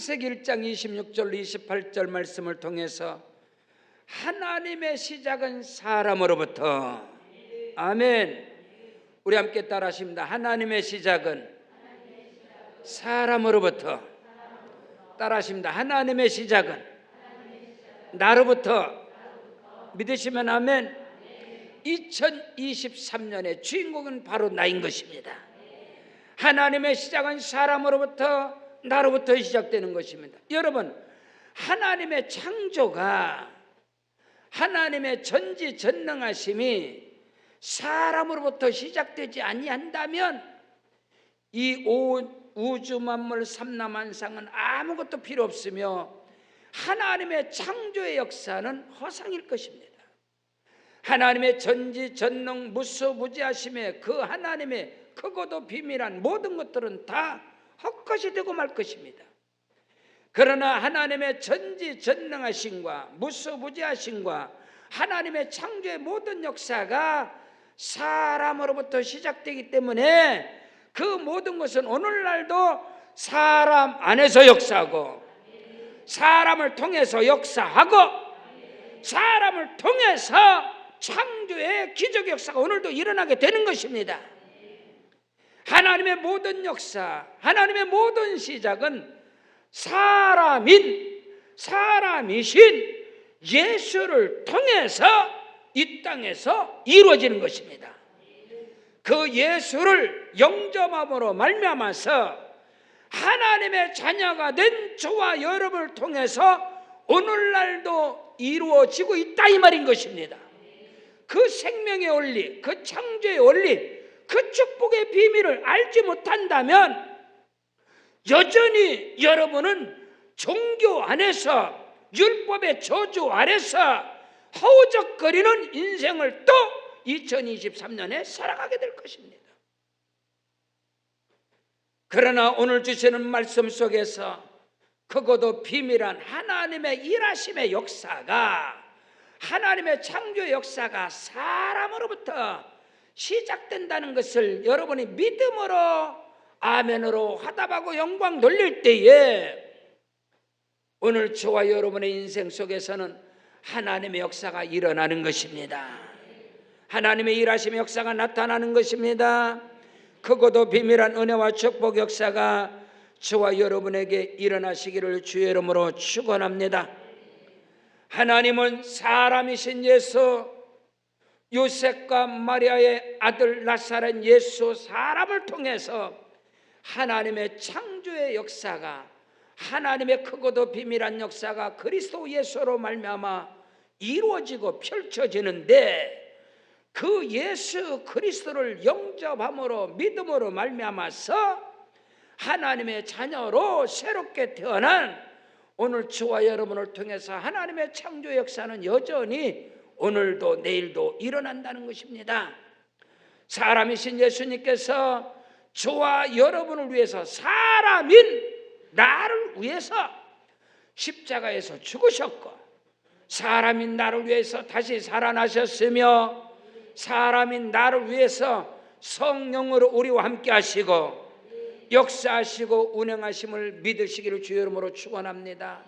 창세기 1장 26절 28절 말씀을 통해서 하나님의 시작은 사람으로부터. 아멘. 우리 함께 따라하십니다. 하나님의 시작은 사람으로부터. 따라하십니다. 하나님의 시작은 나로부터. 믿으시면 아멘. 2023년의 주인공은 바로 나인 것입니다. 하나님의 시작은 사람으로부터, 나로부터 시작되는 것입니다. 여러분, 하나님의 창조가, 하나님의 전지전능하심이 사람으로부터 시작되지 아니한다면 이 우주 만물 삼라만상은 아무것도 필요 없으며 하나님의 창조의 역사는 허상일 것입니다. 하나님의 전지전능 무소부지하심에 그 하나님의 크고도 비밀한 모든 것들은 다 헛것이 되고 말 것입니다. 그러나 하나님의 전지전능하심과 무소부지하심과 하나님의 창조의 모든 역사가 사람으로부터 시작되기 때문에 그 모든 것은 오늘날도 사람 안에서 역사하고 사람을 통해서 역사하고 사람을 통해서 창조의 기적 역사가 오늘도 일어나게 되는 것입니다. 하나님의 모든 역사, 하나님의 모든 시작은 사람이신 예수를 통해서 이 땅에서 이루어지는 것입니다. 그 예수를 영접함으로 말미암아서 하나님의 자녀가 된 저와 여러분을 통해서 오늘날도 이루어지고 있다 이 말인 것입니다. 그 생명의 원리, 그 창조의 원리, 그 축복의 비밀을 알지 못한다면 여전히 여러분은 종교 안에서 율법의 저주 아래서 허우적거리는 인생을 또 2023년에 살아가게 될 것입니다. 그러나 오늘 주시는 말씀 속에서 크고도 비밀한 하나님의 일하심의 역사가, 하나님의 창조의 역사가 사람으로부터 시작된다는 것을 여러분이 믿음으로 아멘으로 화답하고 영광 돌릴 때에 오늘 저와 여러분의 인생 속에서는 하나님의 역사가 일어나는 것입니다. 하나님의 일하심의 역사가 나타나는 것입니다. 크고도 비밀한 은혜와 축복 역사가 저와 여러분에게 일어나시기를 주의 이름으로 축원합니다. 하나님은 사람이신 예수, 요셉과 마리아의 아들 나사렛 예수 사람을 통해서 하나님의 창조의 역사가, 하나님의 크고도 비밀한 역사가 그리스도 예수로 말미암아 이루어지고 펼쳐지는데 그 예수 그리스도를 영접함으로 믿음으로 말미암아서 하나님의 자녀로 새롭게 태어난 오늘 저와 여러분을 통해서 하나님의 창조 역사는 여전히 오늘도 내일도 일어난다는 것입니다. 사람이신 예수님께서 저와 여러분을 위해서, 사람인 나를 위해서 십자가에서 죽으셨고 사람인 나를 위해서 다시 살아나셨으며 사람인 나를 위해서 성령으로 우리와 함께 하시고 역사하시고 운행하심을 믿으시기를 주의 이름으로 축원합니다.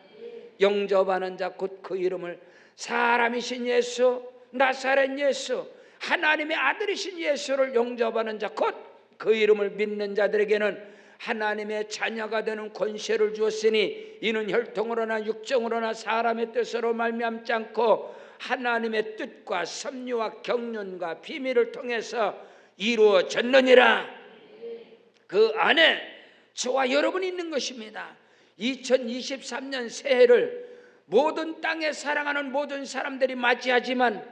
영접하는 자 곧 그 이름을 사람이신 예수, 나사렛 예수, 하나님의 아들이신 예수를 영접하는 자 곧 그 이름을 믿는 자들에게는 하나님의 자녀가 되는 권세를 주었으니 이는 혈통으로나 육정으로나 사람의 뜻으로 말미암지 않고 하나님의 뜻과 섭리와 경륜과 비밀을 통해서 이루어졌느니라. 그 안에 저와 여러분이 있는 것입니다. 2023년 새해를 모든 땅에 사랑하는 모든 사람들이 맞이하지만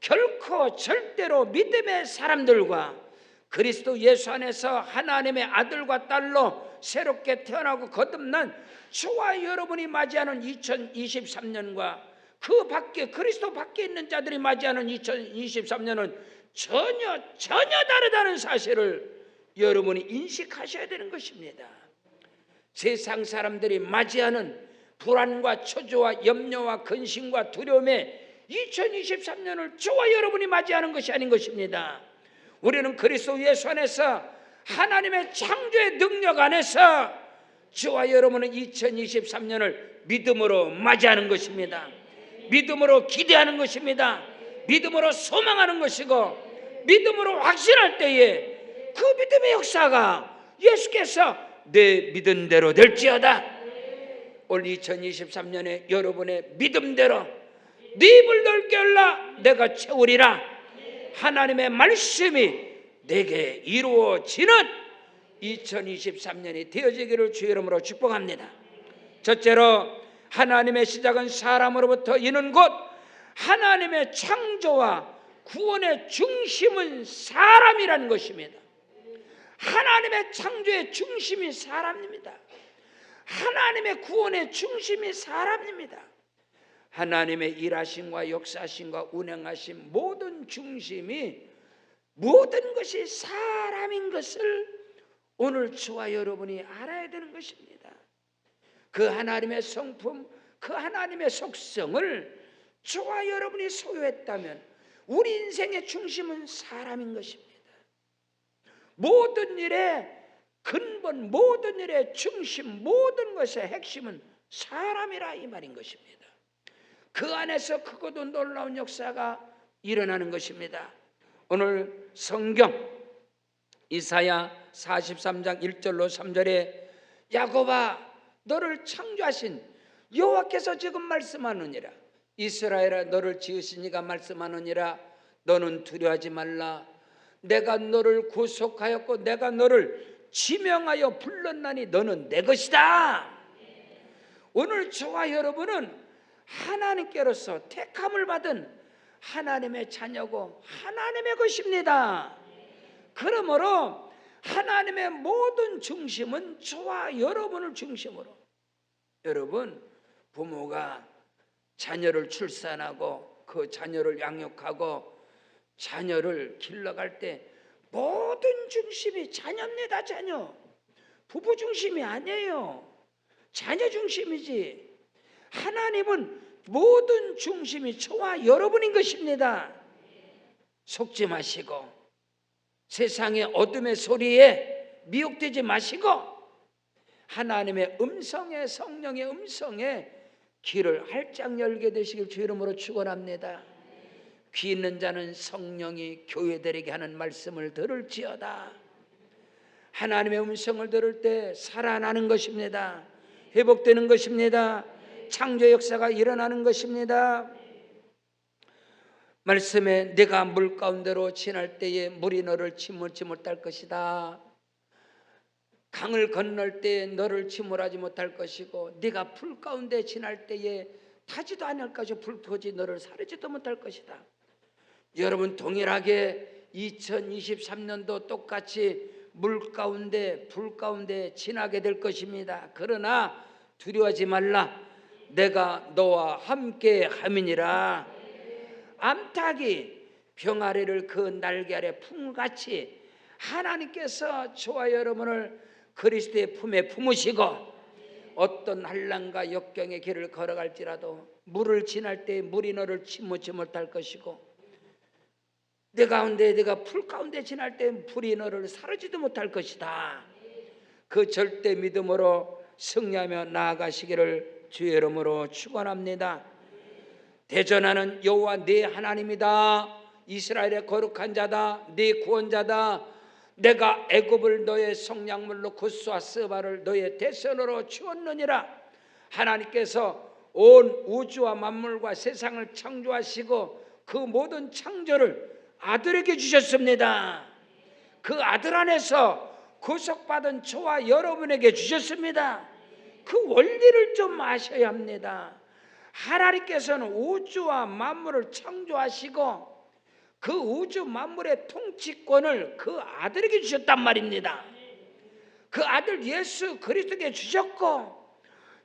결코 절대로 믿음의 사람들과 그리스도 예수 안에서 하나님의 아들과 딸로 새롭게 태어나고 거듭난 저와 여러분이 맞이하는 2023년과 그 밖에 그리스도 밖에 있는 자들이 맞이하는 2023년은 전혀 다르다는 사실을 여러분이 인식하셔야 되는 것입니다. 세상 사람들이 맞이하는 불안과 초조와 염려와 근심과 두려움에 2023년을 저와 여러분이 맞이하는 것이 아닌 것입니다. 우리는 그리스도 예수 안에서 하나님의 창조의 능력 안에서 저와 여러분은 2023년을 믿음으로 맞이하는 것입니다. 믿음으로 기대하는 것입니다. 믿음으로 소망하는 것이고, 믿음으로 확신할 때에 그 믿음의 역사가 예수께서 내 믿은 대로 될지어다. 올 2023년에 여러분의 믿음대로 네 입을 넓게 열라 내가 채우리라. 하나님의 말씀이 내게 이루어지는 2023년이 되어지기를 주의 이름으로 축복합니다. 첫째로, 하나님의 시작은 사람으로부터 이는 곧 하나님의 창조와 구원의 중심은 사람이라는 것입니다. 하나님의 창조의 중심이 사람입니다. 하나님의 구원의 중심이 사람입니다. 하나님의 일하심과 역사하심과 운행하심 모든 중심이, 모든 것이 사람인 것을 오늘 저와 여러분이 알아야 되는 것입니다. 그 하나님의 성품, 그 하나님의 속성을 저와 여러분이 소유했다면 우리 인생의 중심은 사람인 것입니다. 모든 일의 근본, 모든 일의 중심, 모든 것의 핵심은 사람이라 이 말인 것입니다. 그 안에서 크고도 놀라운 역사가 일어나는 것입니다. 오늘 성경 이사야 43장 1절로 3절에 야곱아 너를 창조하신 여호와께서 지금 말씀하느니라. 이스라엘아 너를 지으신 이가 말씀하느니라. 너는 두려워하지 말라. 내가 너를 구속하였고 내가 너를 지명하여 불렀나니 너는 내 것이다. 오늘 저와 여러분은 하나님께로서 택함을 받은 하나님의 자녀고 하나님의 것입니다. 그러므로 하나님의 모든 중심은 저와 여러분을 중심으로, 여러분 부모가 자녀를 출산하고 그 자녀를 양육하고 자녀를 길러갈 때 모든 중심이 자녀입니다. 자녀. 부부 중심이 아니에요. 자녀 중심이지. 하나님은 모든 중심이 저와 여러분인 것입니다. 속지 마시고 세상의 어둠의 소리에 미혹되지 마시고 하나님의 음성에, 성령의 음성에 귀를 활짝 열게 되시길 주 이름으로 축원합니다. 귀 있는 자는 성령이 교회들에게 하는 말씀을 들을지어다. 하나님의 음성을 들을 때 살아나는 것입니다. 회복되는 것입니다. 창조 역사가 일어나는 것입니다. 말씀에 내가 물 가운데로 지날 때에 물이 너를 침몰치 못할 것이다. 강을 건널 때에 너를 침몰하지 못할 것이고 네가 불 가운데 지날 때에 타지도 않을 것이고 불토지 너를 사르지도 못할 것이다. 여러분 동일하게 2023년도 똑같이 물 가운데 불 가운데 지나게 될 것입니다. 그러나 두려워하지 말라. 내가 너와 함께 함이니라. 암탉이 병아리를 그 날개 아래 품같이 하나님께서 저와 여러분을 그리스도의 품에 품으시고 어떤 한란과 역경의 길을 걸어갈지라도 물을 지날 때 물이 너를 침몰치 못할 것이고 내 가운데 내가 불 가운데 지날 때 불이 너를 사르지도 못할 것이다. 그 절대 믿음으로 승리하며 나아가시기를 주의 이름으로 축원합니다. 대전하는 여호와 네 하나님이다. 이스라엘의 거룩한 자다. 네 구원자다. 내가 애굽을 너의 성량물로 구스와 스바를 너의 대선으로 주었느니라. 하나님께서 온 우주와 만물과 세상을 창조하시고 그 모든 창조를 아들에게 주셨습니다. 그 아들 안에서 구속받은 저와 여러분에게 주셨습니다. 그 원리를 좀 아셔야 합니다. 하나님께서는 우주와 만물을 창조하시고 그 우주 만물의 통치권을 그 아들에게 주셨단 말입니다. 그 아들 예수 그리스도에게 주셨고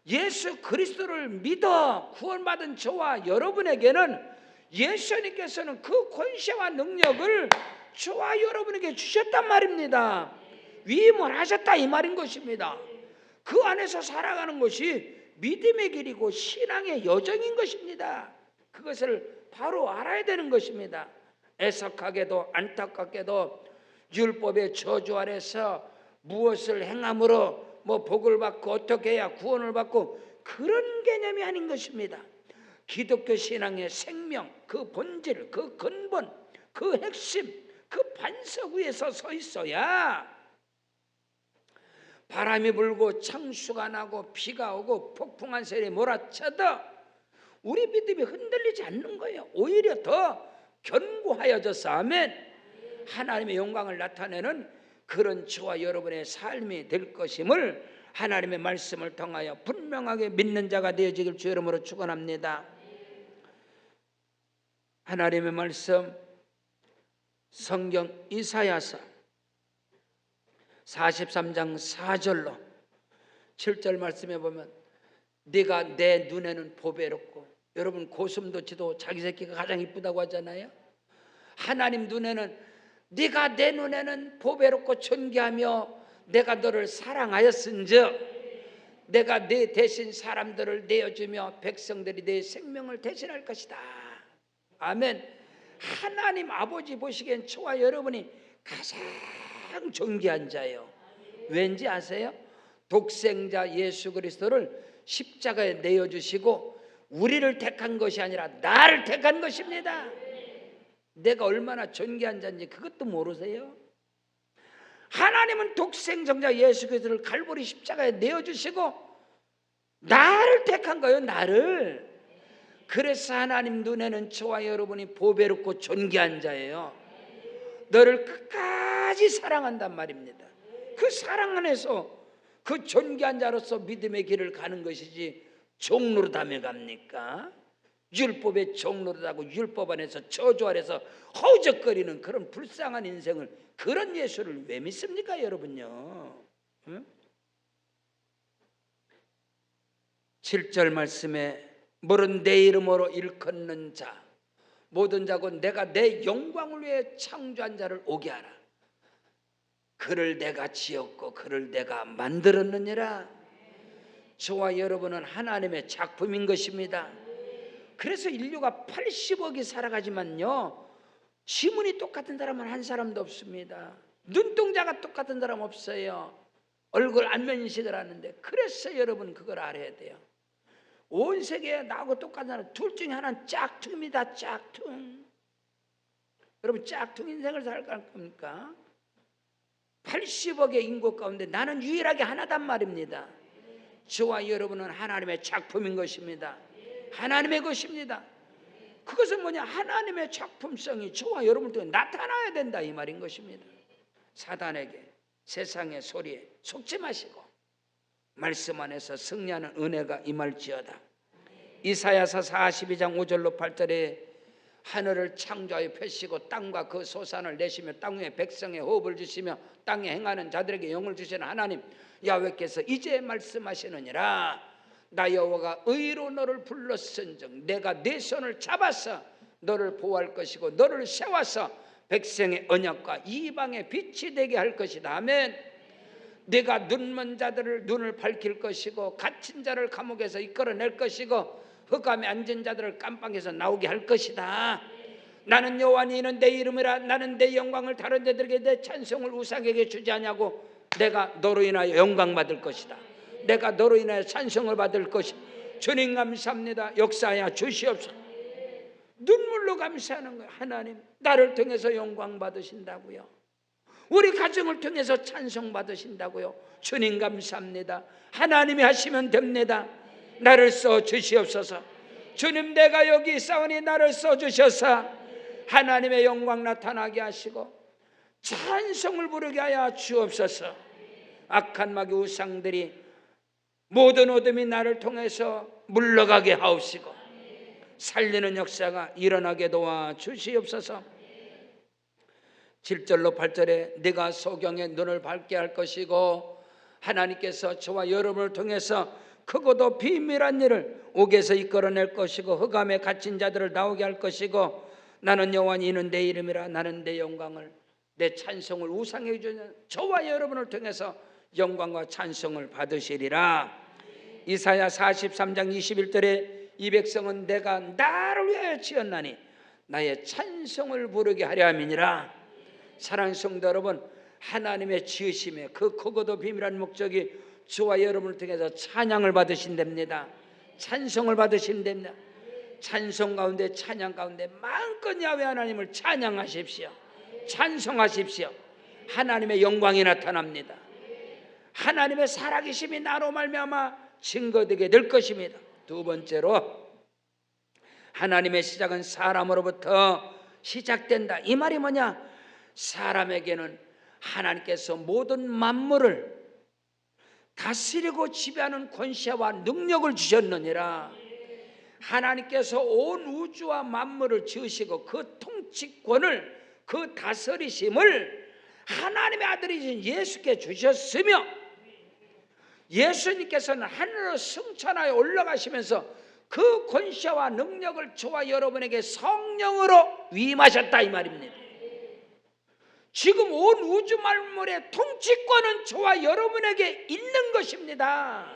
예수 그리스도를 믿어 구원받은 저와 여러분에게는 예수님께서는 그 권세와 능력을 저와 여러분에게 주셨단 말입니다. 위임을 하셨다 이 말인 것입니다. 그 안에서 살아가는 것이 믿음의 길이고 신앙의 여정인 것입니다. 그것을 바로 알아야 되는 것입니다. 애석하게도 안타깝게도 율법의 저주 아래서 무엇을 행함으로 뭐 복을 받고 어떻게 해야 구원을 받고 그런 개념이 아닌 것입니다. 기독교 신앙의 생명, 그 본질, 그 근본, 그 핵심, 그 반석 위에서 서 있어야 바람이 불고 창수가 나고 비가 오고 폭풍한 세력이 몰아쳐도 우리 믿음이 흔들리지 않는 거예요. 오히려 더 견고하여져서 아멘, 하나님의 영광을 나타내는 그런 저와 여러분의 삶이 될 것임을 하나님의 말씀을 통하여 분명하게 믿는 자가 되어지길 주 이름으로 축원합니다. 하나님의 말씀 성경 이사야서 43장 4절로 7절 말씀해 보면 네가 내 눈에는 보배롭고, 여러분 고슴도치도 자기 새끼가 가장 이쁘다고 하잖아요. 하나님 눈에는 네가 내 눈에는 보배롭고 존귀하며 내가 너를 사랑하였은즉 내가 네 대신 사람들을 내어주며 백성들이 내 생명을 대신할 것이다. 아멘. 하나님 아버지 보시기엔 저와 여러분이 가장 존귀한 자예요. 왠지 아세요? 독생자 예수 그리스도를 십자가에 내어주시고 우리를 택한 것이 아니라 나를 택한 것입니다. 내가 얼마나 존귀한 자인지 그것도 모르세요? 하나님은 독생자 예수 그리스도를 갈보리 십자가에 내어주시고 나를 택한 거예요. 나를. 그래서 하나님 눈에는 저와 여러분이 보배롭고 존귀한 자예요. 너를 끝까지 사랑한단 말입니다. 그 사랑 안에서 그 존귀한 자로서 믿음의 길을 가는 것이지 종로로다며 갑니까? 율법의 종로로다고 율법 안에서 저주 아래서 허우적거리는 그런 불쌍한 인생을, 그런 예수를 왜 믿습니까 여러분요? 응? 7절 말씀에 물은 내 이름으로 일컫는 자 모든 자고 내가 내 영광을 위해 창조한 자를 오게 하라. 그를 내가 지었고 그를 내가 만들었느니라. 저와 여러분은 하나님의 작품인 것입니다. 그래서 인류가 80억이 살아가지만요, 지문이 똑같은 사람은 한 사람도 없습니다. 눈동자가 똑같은 사람 없어요. 얼굴 안면인식을 하는데, 그래서 여러분 그걸 알아야 돼요. 온 세계에 나하고 똑같은 사람 둘 중에 하나는 짝퉁입니다. 짝퉁. 여러분 짝퉁 인생을 살 겁니까? 80억의 인구 가운데 나는 유일하게 하나단 말입니다. 저와 여러분은 하나님의 작품인 것입니다. 하나님의 것입니다. 그것은 뭐냐? 하나님의 작품성이 저와 여러분 통해 나타나야 된다 이 말인 것입니다. 사단에게, 세상의 소리에 속지 마시고 말씀 안에서 승리하는 은혜가 임할지어다. 이사야서 42장 5절로 8절에 하늘을 창조하여 펴시고 땅과 그 소산을 내시며 땅 위에 백성의 호흡을 주시며 땅에 행하는 자들에게 영을 주시는 하나님 야훼께서 이제 말씀하시느니라. 나 여호와가 의로 너를 불렀은즉 내가 네 손을 잡아서 너를 보호할 것이고 너를 세워서 백성의 언약과 이방의 빛이 되게 할 것이다. 아멘. 네가 눈먼 자들을 눈을 밝힐 것이고 갇힌 자를 감옥에서 이끌어낼 것이고 흑암에 앉은 자들을 깜빵에서 나오게 할 것이다. 나는 여호와니 이는 내 이름이라. 나는 내 영광을 다른 자들에게 내 찬송을 우상에게 주지 아니하고 내가 너로 인하여 영광 받을 것이다. 내가 너로 인하여 찬송을 받을 것이다. 주님 감사합니다. 역사하여 주시옵소서. 눈물로 감사하는 거예요. 하나님 나를 통해서 영광 받으신다고요. 우리 가정을 통해서 찬송 받으신다고요. 주님 감사합니다. 하나님이 하시면 됩니다. 나를 써 주시옵소서. 주님 내가 여기 있사오니 나를 써 주셔서 하나님의 영광 나타나게 하시고 찬송을 부르게 하여 주옵소서. 악한 마귀 우상들이 모든 어둠이 나를 통해서 물러가게 하옵시고 살리는 역사가 일어나게 도와 주시옵소서. 7절로 8절에 네가 소경의 눈을 밝게 할 것이고 하나님께서 저와 여러분을 통해서 크고도 비밀한 일을 옥에서 이끌어낼 것이고 흑암에 갇힌 자들을 나오게 할 것이고 나는 여호와니 이는 내 이름이라. 나는 내 영광을 내 찬송을 우상에게 주는 저와 여러분을 통해서 영광과 찬송을 받으시리라. 이사야 43장 21절에 이 백성은 내가 나를 위하여 지었나니 나의 찬송을 부르게 하려 함이니라. 사랑하는 성도 여러분, 하나님의 지으심의 그 크고도 비밀한 목적이 저와 여러분을 통해서 찬양을 받으신답니다. 찬송을 받으신답니다. 찬송 가운데 찬양 가운데 마음껏 야훼 하나님을 찬양하십시오. 찬송하십시오. 하나님의 영광이 나타납니다. 하나님의 살아계심이 나로 말미암아 증거되게 될 것입니다. 두 번째로 하나님의 시작은 사람으로부터 시작된다. 이 말이 뭐냐? 사람에게는 하나님께서 모든 만물을 다스리고 지배하는 권세와 능력을 주셨느니라. 하나님께서 온 우주와 만물을 지으시고 그 통치권을, 그 다스리심을 하나님의 아들이신 예수께 주셨으며, 예수님께서는 하늘로 승천하여 올라가시면서 그 권세와 능력을 저와 여러분에게 성령으로 위임하셨다 이 말입니다. 지금 온 우주 만물의 통치권은 저와 여러분에게 있는 것입니다.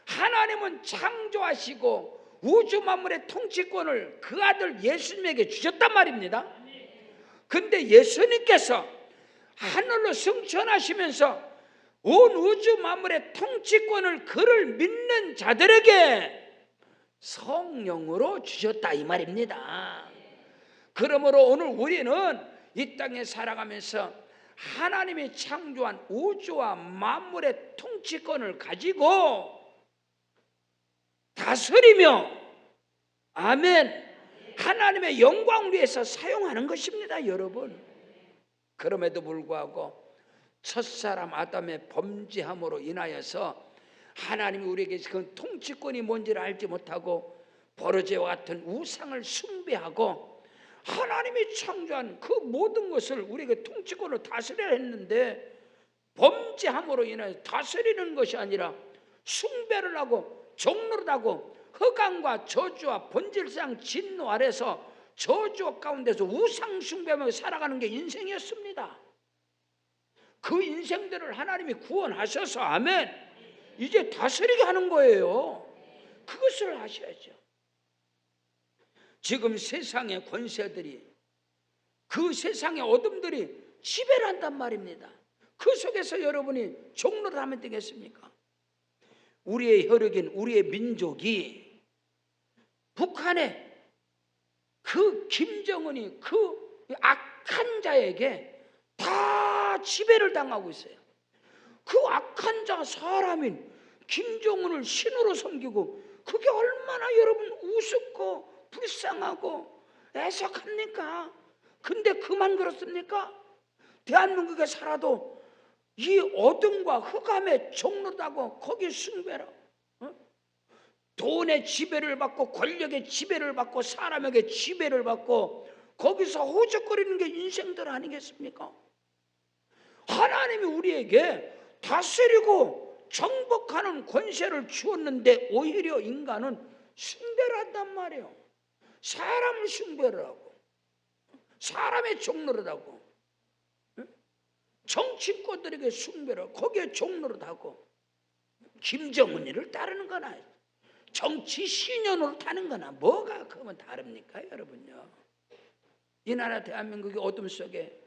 하나님은 창조하시고 우주 만물의 통치권을 그 아들 예수님에게 주셨단 말입니다. 근데 예수님께서 하늘로 승천하시면서 온 우주 만물의 통치권을 그를 믿는 자들에게 성령으로 주셨다 이 말입니다. 그러므로 오늘 우리는 이 땅에 살아가면서 하나님이 창조한 우주와 만물의 통치권을 가지고 다스리며, 아멘, 하나님의 영광을 위해서 사용하는 것입니다. 여러분, 그럼에도 불구하고 첫사람 아담의 범죄함으로 인하여서 하나님이 우리에게 그 통치권이 뭔지를 알지 못하고 버러지와 같은 우상을 숭배하고 하나님이 창조한 그 모든 것을 우리에게 통치권을 다스려야 했는데, 범죄함으로 인하여 다스리는 것이 아니라 숭배를 하고 종노릇하고 흑암과 저주와 본질상 진노 아래서 저주 가운데서 우상 숭배하며 살아가는 게 인생이었습니다. 그 인생들을 하나님이 구원하셔서, 아멘, 이제 다스리게 하는 거예요. 그것을 하셔야죠. 지금 세상의 권세들이, 그 세상의 어둠들이 지배를 한단 말입니다. 그 속에서 여러분이 종로를 하면 되겠습니까? 우리의 혈육인 우리의 민족이 북한에 그 김정은이 그 악한 자에게 다 지배를 당하고 있어요. 그 악한 자 사람인 김정은을 신으로 섬기고, 그게 얼마나 여러분 우습고 불쌍하고 애석합니까? 근데 그만 그렇습니까? 대한민국에 살아도 이 어둠과 흑암에 종로다고 거기 숭배라, 돈의 지배를 받고 권력의 지배를 받고 사람에게 지배를 받고 거기서 호적거리는 게 인생들 아니겠습니까? 하나님이 우리에게 다스리고 정복하는 권세를 주었는데 오히려 인간은 숭배를 한단 말이에요. 사람을 숭배를 하고 사람의 종노릇 하고 정치권들에게 숭배를 하고 거기에 종노릇 하고 김정은이를 따르는 거나 정치 신년으로 타는 거나 뭐가 그러면 다릅니까 여러분요? 이 나라 대한민국의 어둠 속에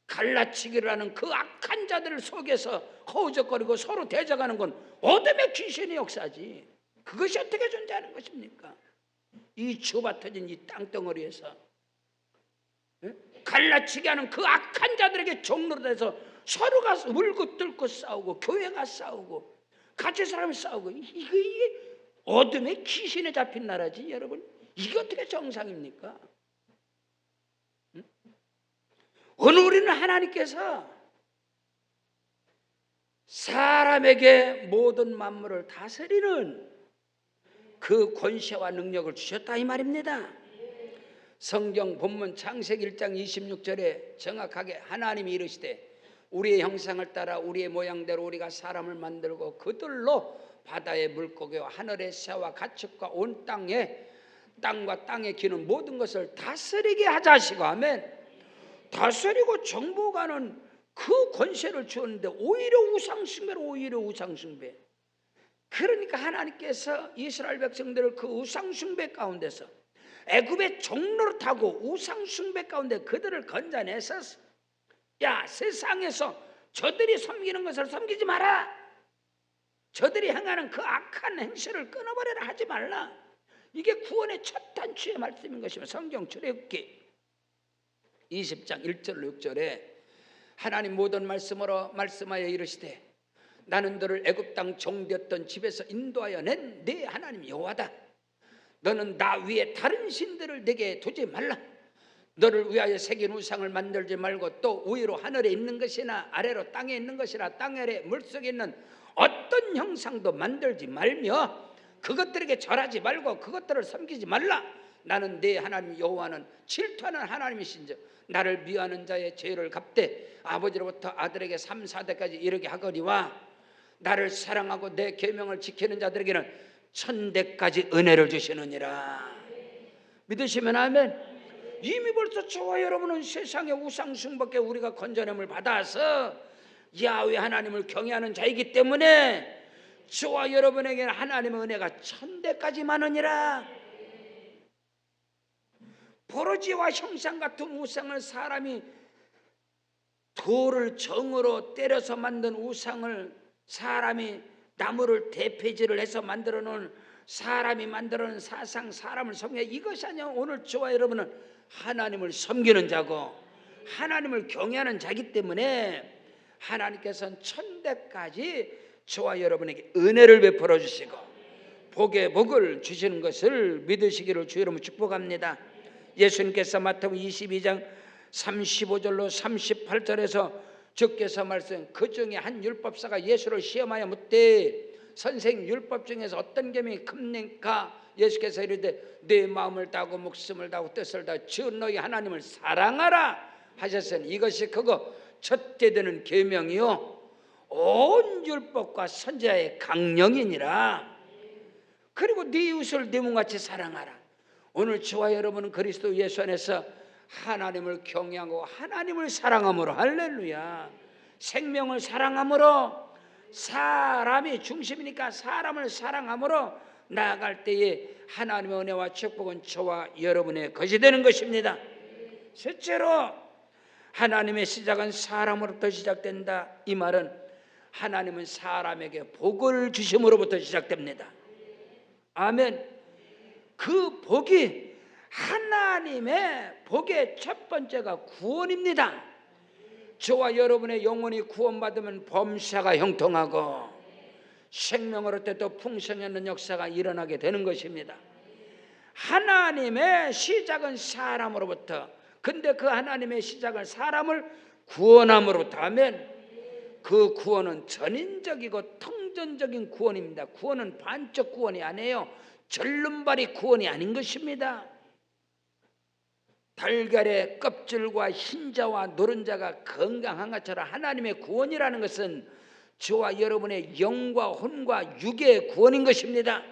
갈라치기를 하는 그 악한 자들 속에서 허우적거리고 서로 대적하는 건 어둠의 귀신의 역사지. 그것이 어떻게 존재하는 것입니까? 이 좁아 터진 이 땅덩어리에서 갈라치기 하는 그 악한 자들에게 종로돼서 서로가 물고 뜯고 싸우고 교회가 싸우고 같이 사람이 싸우고 이게 어둠의 귀신에 잡힌 나라지 여러분. 이게 어떻게 정상입니까? 오늘 우리는 하나님께서 사람에게 모든 만물을 다스리는 그 권세와 능력을 주셨다 이 말입니다. 성경 본문 창세기 1장 26절에 정확하게 하나님이 이르시되 우리의 형상을 따라 우리의 모양대로 우리가 사람을 만들고 그들로 바다의 물고기와 하늘의 새와 가축과 온 땅과 땅에 기는 모든 것을 다스리게 하자 하시고, 아멘. 다스리고 정복하는 그 권세를 주었는데 오히려 우상숭배. 그러니까 하나님께서 이스라엘 백성들을 그 우상숭배 가운데서 애굽의 종로를 타고 우상숭배 가운데 그들을 건져내서 야 세상에서 저들이 섬기는 것을 섬기지 마라. 저들이 행하는 그 악한 행실을 끊어버려라 하지 말라. 이게 구원의 첫 단추의 말씀인 것이며 성경 출애굽기 20장 1절로 6절에 하나님 모든 말씀으로 말씀하여 이르시되 나는 너를 애굽 땅 종되었던 집에서 인도하여 낸 네 하나님 여호와다. 너는 나 위에 다른 신들을 내게 두지 말라. 너를 위하여 새긴 우상을 만들지 말고 또 위로 하늘에 있는 것이나 아래로 땅에 있는 것이나 땅 아래 물속에 있는 어떤 형상도 만들지 말며 그것들에게 절하지 말고 그것들을 섬기지 말라. 나는 네 하나님 여호와는 질투하는 하나님이신즉 나를 미워하는 자의 죄를 갚되 아버지로부터 아들에게 3, 4대까지 이르게 하거니와 나를 사랑하고 내 계명을 지키는 자들에게는 천대까지 은혜를 주시느니라. 믿으시면 아멘. 이미 벌써 저와 여러분은 세상의 우상 숭배께 우리가 건져냄을 받아서 야훼 하나님을 경외하는 자이기 때문에 저와 여러분에게는 하나님의 은혜가 천대까지 많으니라. 보르지와 형상 같은 우상을 사람이 돌을 정으로 때려서 만든 우상을 사람이 나무를 대패질을 해서 만들어 놓은 사람이 만들어 놓은 사상 사람을 섬겨 이것이 아니야. 오늘 저와 여러분은 하나님을 섬기는 자고 하나님을 경외하는 자기 때문에 하나님께서는 천대까지 저와 여러분에게 은혜를 베풀어 주시고 복의 복을 주시는 것을 믿으시기를 주 여러분 축복합니다. 예수님께서 마태복음 22장 35절로 38절에서 주께서 말씀 그 중에 한 율법사가 예수를 시험하여 묻되 선생님 율법 중에서 어떤 계명이 큽니까? 예수께서 이르되 내 마음을 다하고 목숨을 다하고 뜻을 다하고 주 너희 하나님을 사랑하라 하셨으니 이것이 그거 첫째 되는 계명이요 온 율법과 선지자의 강령이니라. 그리고 네 이웃을 네 몸같이 사랑하라. 오늘 저와 여러분은 그리스도 예수 안에서 하나님을 경외하고 하나님을 사랑함으로 할렐루야 생명을 사랑함으로 사람이 중심이니까 사람을 사랑함으로 나아갈 때에 하나님의 은혜와 축복은 저와 여러분의 것이 되는 것입니다. 셋째로 하나님의 시작은 사람으로부터 시작된다. 이 말은 하나님은 사람에게 복을 주심으로부터 시작됩니다. 아멘. 그 복이 하나님의 복의 첫 번째가 구원입니다. 저와 여러분의 영혼이 구원받으면 범사가 형통하고 생명을 얻을 때 또 풍성하는 역사가 일어나게 되는 것입니다. 하나님의 시작은 사람으로부터. 근데 그 하나님의 시작은 사람을 구원함으로부터 하면 그 구원은 전인적이고 통전적인 구원입니다. 구원은 반쪽 구원이 아니에요. 절름발이 구원이 아닌 것입니다. 달걀의 껍질과 흰자와 노른자가 건강한 것처럼 하나님의 구원이라는 것은 저와 여러분의 영과 혼과 육의 구원인 것입니다.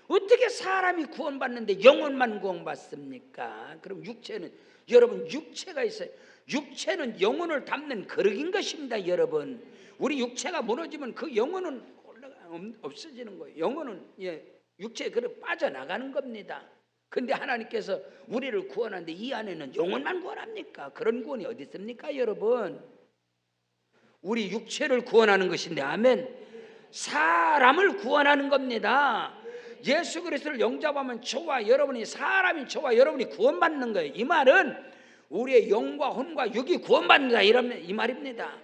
어떻게 사람이 구원받는데 영혼만 구원받습니까? 그럼 육체는 여러분 육체가 있어요. 육체는 영혼을 담는 그릇인 것입니다. 여러분 우리 육체가 무너지면 그 영혼은 없어지는 거예요. 영혼은 육체의 그릇 빠져나가는 겁니다. 근데 하나님께서 우리를 구원하는데 이 안에는 영혼만 구원합니까? 그런 구원이 어디 있습니까? 여러분 우리 육체를 구원하는 것인데 아멘. 사람을 구원하는 겁니다. 예수 그리스도를 영접하면 저와 여러분이 사람이 저와 여러분이 구원받는 거예요. 이 말은 우리의 영과 혼과 육이 구원받는다 이 말입니다.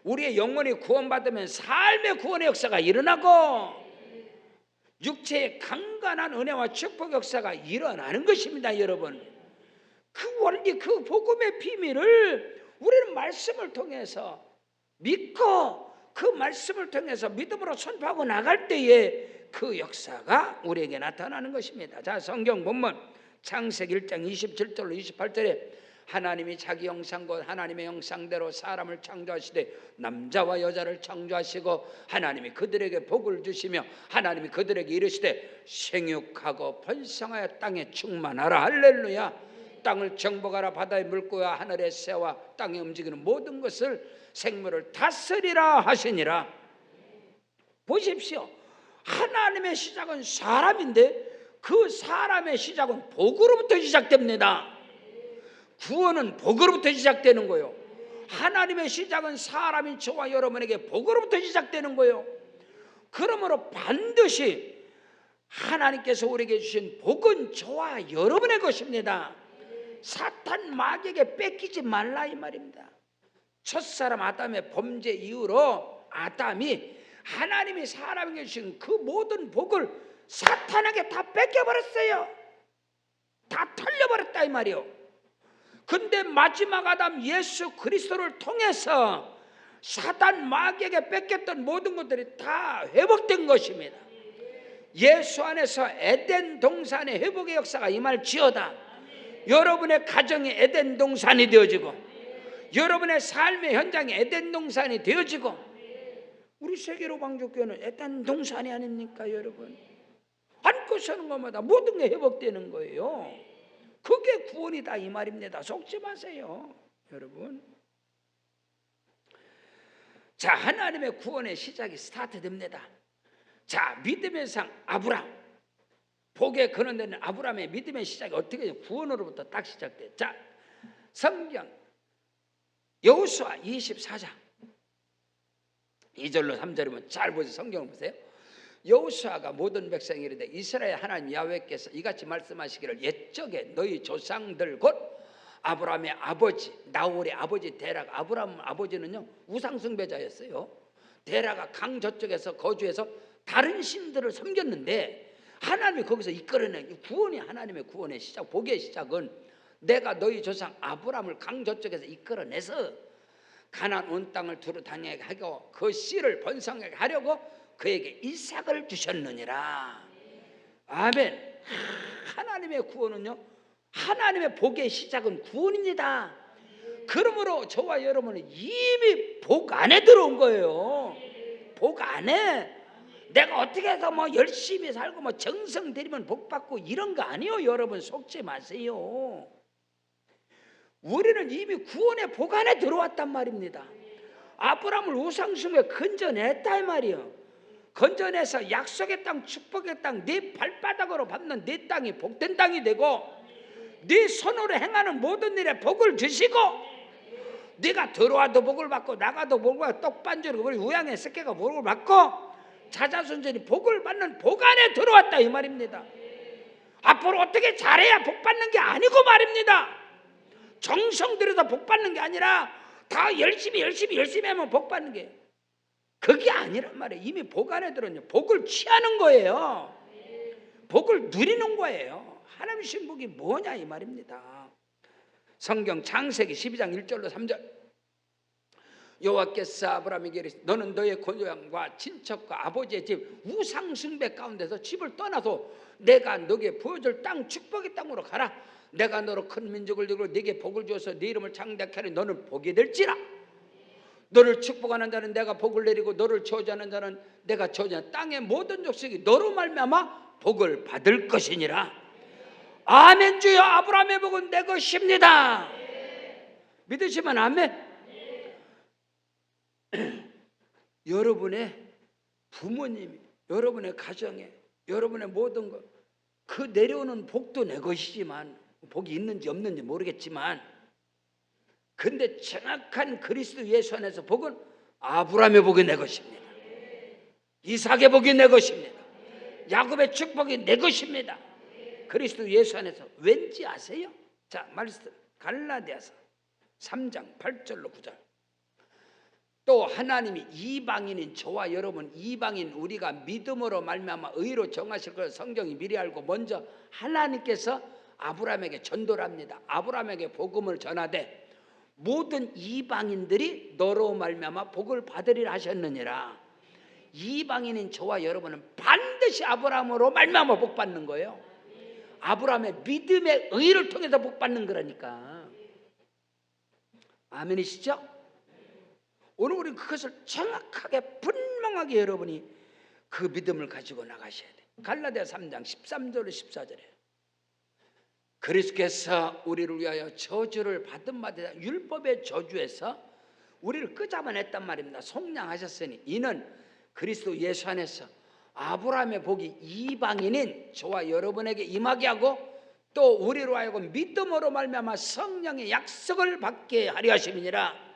우리의 영혼이 구원받으면 삶의 구원의 역사가 일어나고 육체의 강건한 은혜와 축복 역사가 일어나는 것입니다. 여러분 그 원리 그 복음의 비밀을 우리는 말씀을 통해서 믿고 그 말씀을 통해서 믿음으로 선포하고 나갈 때에 그 역사가 우리에게 나타나는 것입니다. 자 성경 본문 창세기 1장 27절로 28절에 하나님이 자기 형상 곧 하나님의 형상대로 사람을 창조하시되 남자와 여자를 창조하시고 하나님이 그들에게 복을 주시며 하나님이 그들에게 이르시되 생육하고 번성하여 땅에 충만하라. 할렐루야. 땅을 정복하라. 바다의 물고기와 하늘의 새와 땅에 움직이는 모든 것을 생물을 다스리라 하시니라. 보십시오. 하나님의 시작은 사람인데 그 사람의 시작은 복으로부터 시작됩니다. 구원은 복으로부터 시작되는 거예요. 하나님의 시작은 사람인 저와 여러분에게 복으로부터 시작되는 거예요. 그러므로 반드시 하나님께서 우리에게 주신 복은 저와 여러분의 것입니다. 사탄 마귀에게 뺏기지 말라 이 말입니다. 첫사람 아담의 범죄 이후로 아담이 하나님이 사람에게 주신 그 모든 복을 사탄에게 다 뺏겨버렸어요. 다 털려버렸다 이 말이요. 근데 마지막 아담 예수 그리스도를 통해서 사탄 마귀에게 뺏겼던 모든 것들이 다 회복된 것입니다. 예수 안에서 에덴 동산의 회복의 역사가 임할지어다. 여러분의 가정이 에덴 동산이 되어지고 여러분의 삶의 현장이 에덴 동산이 되어지고 우리 세계로방족교회는 에덴 동산이 아닙니까 여러분? 안고 서는 것마다 모든 게 회복되는 거예요. 그게 구원이다 이 말입니다. 속지 마세요 여러분. 자, 하나님의 구원의 시작이 스타트됩니다. 자, 믿음의 상 아브람, 복의 근원되는 아브람의 믿음의 시작이 어떻게 구원으로부터 딱 시작돼요. 자, 성경 여호수아 24장 2절로 3절이면 잘 보세요. 성경을 보세요. 여호수아가 모든 백성이 이르되 이스라엘 하나님 야훼께서 이같이 말씀하시기를 옛적에 너희 조상들 곧 아브라함의 아버지 나홀의 아버지 데라가, 아브라함 아버지는요 우상숭배자였어요. 데라가 강 저쪽에서 거주해서 다른 신들을 섬겼는데 하나님이 거기서 이끌어낸 구원이 하나님의 구원의 시작, 복의 시작은 내가 너희 조상 아브라함을 강 저쪽에서 이끌어내서 가나안 온 땅을 두루 다니게 하고 그 씨를 번성하게 하려고 그에게 이삭을 주셨느니라. 아멘. 하나님의 구원은요, 하나님의 복의 시작은 구원입니다. 그러므로 저와 여러분은 이미 복 안에 들어온 거예요. 복 안에. 내가 어떻게 해서 뭐 열심히 살고 뭐 정성 들이면 복 받고 이런 거 아니에요. 여러분 속지 마세요. 우리는 이미 구원의 복 안에 들어왔단 말입니다. 아브라함을 우상숭배 건져냈다 이 말이에요. 건져내서 약속의 땅, 축복의 땅, 네 발바닥으로 밟는 네 땅이 복된 땅이 되고 네 손으로 행하는 모든 일에 복을 주시고 네가 들어와도 복을 받고 나가도 복을 받고 떡반지로 우리 우양의 새끼가 복을 받고 자자손손이 복을 받는 복 안에 들어왔다 이 말입니다. 앞으로 어떻게 잘해야 복 받는 게 아니고 말입니다. 정성 들여서 복 받는 게 아니라 다 열심히 하면 복 받는 게 그게 아니란 말이에요. 이미 복 안에 들었냐. 복을 취하는 거예요. 복을 누리는 거예요. 하나님 주신 복이 뭐냐 이 말입니다. 성경 창세기 12장 1절로 3절 여호와께서 아브라함에게 이르시되 너는 너의 고향과 친척과 아버지의 집 우상 숭배 가운데서 집을 떠나서 내가 너에게 보여줄 땅 축복의 땅으로 가라. 내가 너로 큰 민족을 이루고 네게 복을 주어서 네 이름을 창대케 하리. 너는 복이 될지라. 너를 축복하는 자는 내가 복을 내리고 너를 저주하는 자는 내가 저주하는 땅의 모든 족속이 너로 말미암아 복을 받을 것이니라. 아멘. 주여 아브라함의 복은 내 것입니다. 믿으시면 아멘. 여러분의 부모님이 여러분의 가정에 여러분의 모든 것 그 내려오는 복도 내 것이지만 복이 있는지 없는지 모르겠지만 근데 정확한 그리스도 예수 안에서 복은 아브라함의 복이 내 것입니다. 이삭의 복이 내 것입니다. 야곱의 축복이 내 것입니다. 그리스도 예수 안에서 왠지 아세요? 자, 말씀 갈라디아서 3장 8절로 9절 또 하나님이 이방인인 저와 여러분 이방인 우리가 믿음으로 말미암아 의로 정하실 것을 성경이 미리 알고 먼저 하나님께서 아브라함에게 전도를 합니다. 아브라함에게 복음을 전하되 모든 이방인들이 너로 말미암아 복을 받으리라 하셨느니라. 이방인인 저와 여러분은 반드시 아브라함으로 말미암아 복 받는 거예요. 아브라함의 믿음의 의를 통해서 복 받는 거라니까. 아멘이시죠? 오늘 우리는 그것을 정확하게 분명하게 여러분이 그 믿음을 가지고 나가셔야 돼요. 갈라디아 3장 13절로 14절에 그리스도께서 우리를 위하여 저주를 받은 바 되자 율법의 저주에서 우리를 끄잡아냈단 말입니다. 속량하셨으니 이는 그리스도 예수 안에서 아브라함의 복이 이방인인 저와 여러분에게 임하게 하고 또 우리로 하여금 믿음으로 말미암아 성령의 약속을 받게 하려 하심이니라.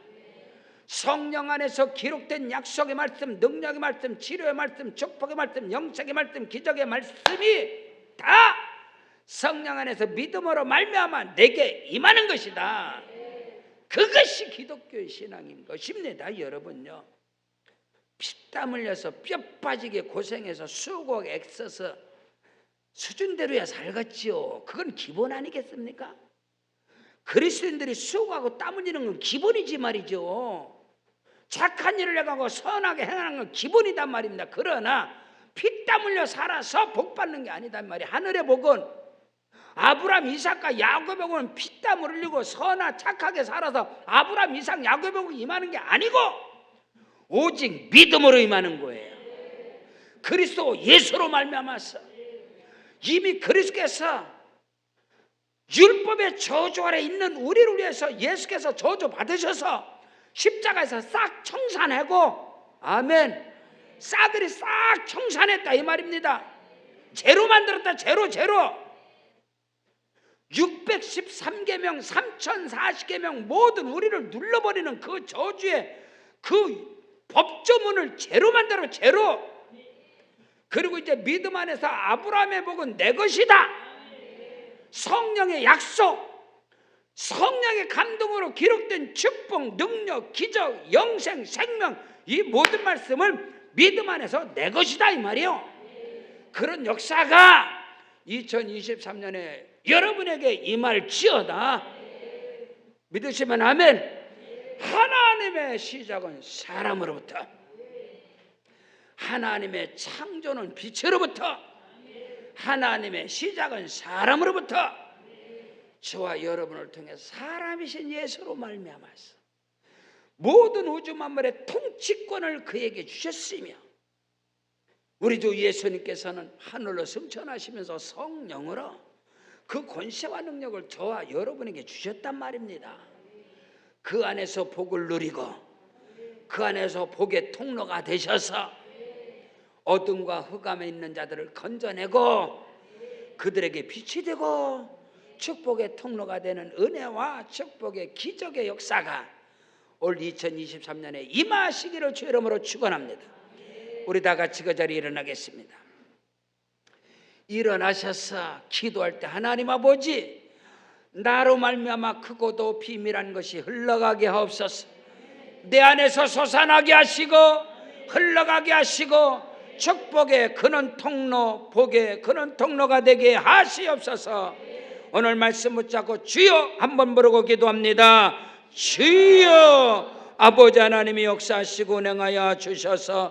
성령 안에서 기록된 약속의 말씀, 능력의 말씀, 치료의 말씀, 축복의 말씀, 영적의 말씀, 기적의 말씀이 다 성령 안에서 믿음으로 말미암아 내게 임하는 것이다. 그것이 기독교의 신앙인 것입니다. 여러분요, 피땀 흘려서 뼈 빠지게 고생해서 수고하고 애써서 수준대로야 살겠지요. 그건 기본 아니겠습니까? 그리스도인들이 수고하고 땀 흘리는 건 기본이지 말이죠. 착한 일을 해가고 선하게 행하는 건 기본이단 말입니다. 그러나 피땀 흘려 살아서 복 받는 게 아니단 말이에요. 하늘의 복은 아브라함, 이삭과 야곱의 복은 피땀을 흘리고 선하 착하게 살아서 아브라함, 이삭, 야곱의 복이 임하는 게 아니고 오직 믿음으로 임하는 거예요. 그리스도 예수로 말미암아서 이미 그리스도께서 율법의 저주 아래 있는 우리를 위해서 예수께서 저주 받으셔서 십자가에서 싹 청산하고, 아멘, 싸그리 싹 청산했다 이 말입니다. 제로 만들었다. 제로. 613계명 3040계명 모든 우리를 눌러버리는 그 저주의 그 법조문을 제로 만들어. 제로. 그리고 이제 믿음 안에서 아브라함의 복은 내 것이다. 성령의 약속, 성령의 감동으로 기록된 축복, 능력, 기적, 영생, 생명, 이 모든 말씀을 믿음 안에서 내 것이다 이 말이에요. 그런 역사가 2023년에 여러분에게 임할지어다. 믿으시면 아멘. 하나님의 시작은 사람으로부터, 하나님의 창조는 빛으로부터, 하나님의 시작은 사람으로부터, 저와 여러분을 통해 사람이신 예수로 말미암아서 모든 우주 만물의 통치권을 그에게 주셨으며, 우리 주 예수님께서는 하늘로 승천하시면서 성령으로 그 권세와 능력을 저와 여러분에게 주셨단 말입니다. 그 안에서 복을 누리고 그 안에서 복의 통로가 되셔서 어둠과 흑암에 있는 자들을 건져내고 그들에게 빛이 되고 축복의 통로가 되는 은혜와 축복의 기적의 역사가 올 2023년에 임하시기를 주 이름으로 축원합니다. 우리 다 같이 그 자리에 일어나겠습니다. 일어나셔서 기도할 때 하나님 아버지, 나로 말미암아 크고도 비밀한 것이 흘러가게 하옵소서. 내 안에서 솟아나게 하시고 흘러가게 하시고 축복의 그는 통로, 복의 그는 통로가 되게 하시옵소서. 오늘 말씀 붙잡고 주여 한번 부르고 기도합니다. 주여, 아버지 하나님이 역사하시고 운행하여 주셔서